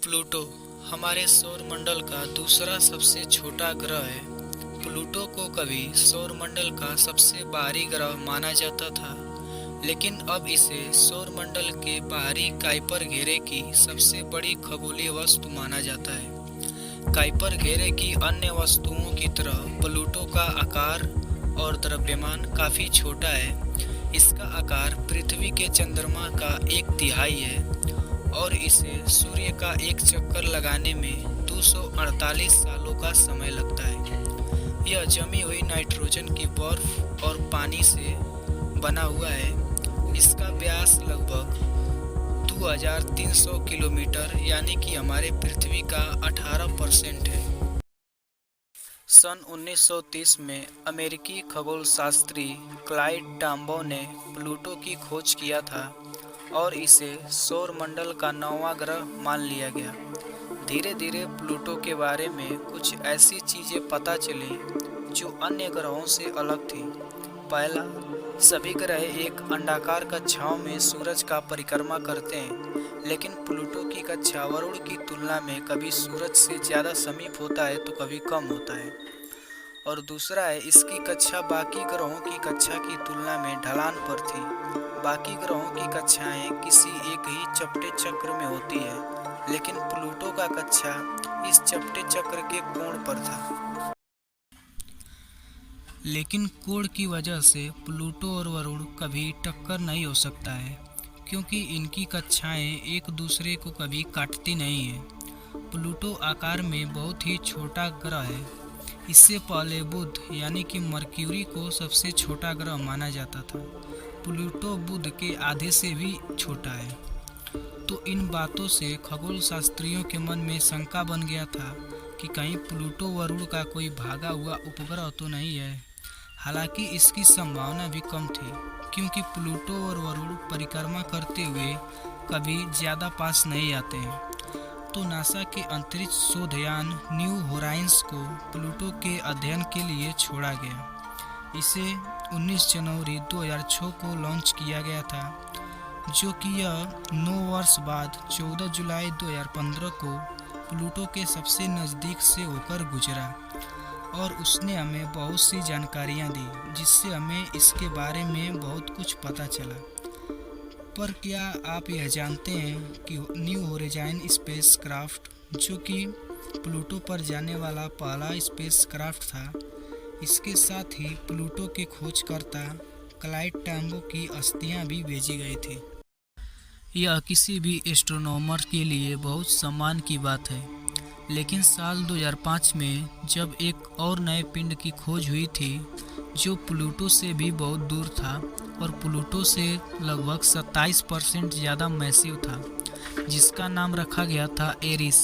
Pluto हमारे सौर मंडल का दूसरा सबसे छोटा ग्रह है। प्लूटो को कभी सौर मंडल का सबसे बाहरी ग्रह माना जाता था, लेकिन अब इसे सौर मंडल के बाहरी काइपर घेरे की सबसे बड़ी खगोलीय वस्तु माना जाता है। काइपर घेरे की अन्य वस्तुओं की तरह प्लूटो का आकार और द्रव्यमान काफी छोटा है। इसका आकार पृथ्वी के चंद्रमा का 1/3 है और इसे सूर्य का एक चक्कर लगाने में 248 सालों का समय लगता है। यह जमी हुई नाइट्रोजन की बर्फ और पानी से बना हुआ है। इसका व्यास लगभग 2300 किलोमीटर यानी कि हमारे पृथ्वी का 18% है। सन 1930 में अमेरिकी खगोलशास्त्री क्लाइड टॉम्बाउ ने प्लूटो की खोज किया था और इसे सौर मंडल का 9वां ग्रह मान लिया गया। धीरे धीरे प्लूटो के बारे में कुछ ऐसी चीज़ें पता चली जो अन्य ग्रहों से अलग थी। पहला, सभी ग्रह एक अंडाकार कक्षाओं में सूरज का परिक्रमा करते हैं, लेकिन प्लूटो की कक्षा वरुण की तुलना में कभी सूरज से ज़्यादा समीप होता है तो कभी कम होता है। और दूसरा है, इसकी कक्षा बाकी ग्रहों की कक्षा की तुलना में ढलान पर थी। बाकी ग्रहों की कक्षाएं किसी एक ही चपटे चक्र में होती है, लेकिन प्लूटो का कक्षा इस चपटे चक्र के कोण पर था। लेकिन कोण की वजह से प्लूटो और वरुण कभी टक्कर नहीं हो सकता है, क्योंकि इनकी कक्षाएं एक दूसरे को कभी काटती नहीं हैं। प्लूटो आकार में बहुत ही छोटा ग्रह है। इससे पहले बुध यानी कि मरक्यूरी को सबसे छोटा ग्रह माना जाता था। प्लूटो बुध के आधे से भी छोटा है। तो इन बातों से खगोल शास्त्रियों के मन में शंका बन गया था कि कहीं प्लूटो वरुण का कोई भागा हुआ उपग्रह तो नहीं है। हालांकि इसकी संभावना भी कम थी, क्योंकि प्लूटो और वरुण परिक्रमा करते हुए कभी ज़्यादा पास नहीं आते हैं। तो नासा के अंतरिक्ष शोधयान न्यू होराइजन्स को प्लूटो के अध्ययन के लिए छोड़ा गया। इसे 19 जनवरी 2006 को लॉन्च किया गया था, जो कि यह 9 वर्ष बाद 14 जुलाई 2015 को प्लूटो के सबसे नज़दीक से होकर गुजरा और उसने हमें बहुत सी जानकारियां दी, जिससे हमें इसके बारे में बहुत कुछ पता चला। पर क्या आप यह जानते हैं कि न्यू होराइजन स्पेसक्राफ्ट, जो कि प्लूटो पर जाने वाला पहला स्पेसक्राफ्ट था, इसके साथ ही प्लूटो के खोजकर्ता क्लाइड टॉम्बाउ की अस्थियां भी भेजी गई थी। यह किसी भी एस्ट्रोनॉमर के लिए बहुत सम्मान की बात है। लेकिन साल 2005 में जब एक और नए पिंड की खोज हुई थी, जो प्लूटो से भी बहुत दूर था और प्लूटो से लगभग 27% ज़्यादा मैसिव था, जिसका नाम रखा गया था एरिस।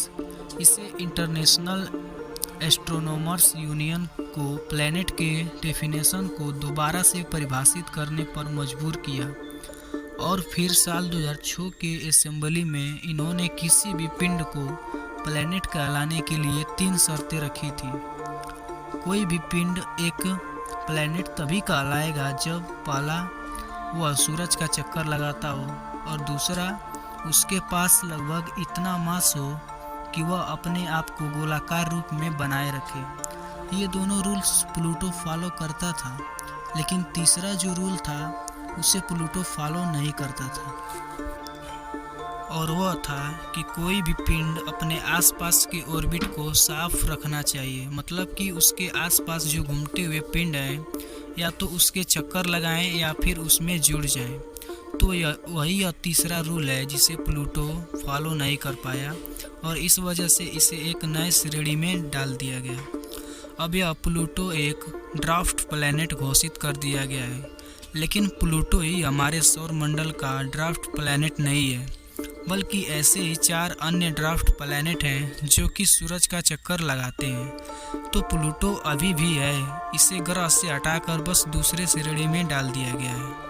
इसे इंटरनेशनल एस्ट्रोनॉमर्स यूनियन को प्लैनेट के डेफिनेशन को दोबारा से परिभाषित करने पर मजबूर किया और फिर साल 2006 के असेंबली में इन्होंने किसी भी पिंड को प्लैनेट कहलाने के लिए 3 शर्तें रखी थी। कोई भी पिंड एक प्लैनेट तभी कहलाएगा जब पहला, वह सूरज का चक्कर लगाता हो, और दूसरा, उसके पास लगभग इतना मास हो कि वह अपने आप को गोलाकार रूप में बनाए रखे। ये दोनों रूल्स प्लूटो फॉलो करता था, लेकिन तीसरा जो रूल था उसे प्लूटो फॉलो नहीं करता था, और वह था कि कोई भी पिंड अपने आसपास के ऑर्बिट को साफ रखना चाहिए। मतलब कि उसके आसपास जो घूमते हुए पिंड हैं, या तो उसके चक्कर लगाएं या फिर उसमें जुड़ जाएं। तो यह तीसरा रूल है जिसे प्लूटो फॉलो नहीं कर पाया, और इस वजह से इसे एक नए श्रेणी में डाल दिया गया। अब यह प्लूटो एक ड्राफ्ट प्लैनेट घोषित कर दिया गया है, लेकिन प्लूटो ही हमारे सौर मंडल का ड्राफ्ट प्लैनेट नहीं है, बल्कि ऐसे ही 4 अन्य ड्राफ्ट प्लैनेट हैं जो कि सूरज का चक्कर लगाते हैं। तो प्लूटो अभी भी है, इसे ग्रह से हटाकर बस दूसरे श्रेणी में डाल दिया गया है।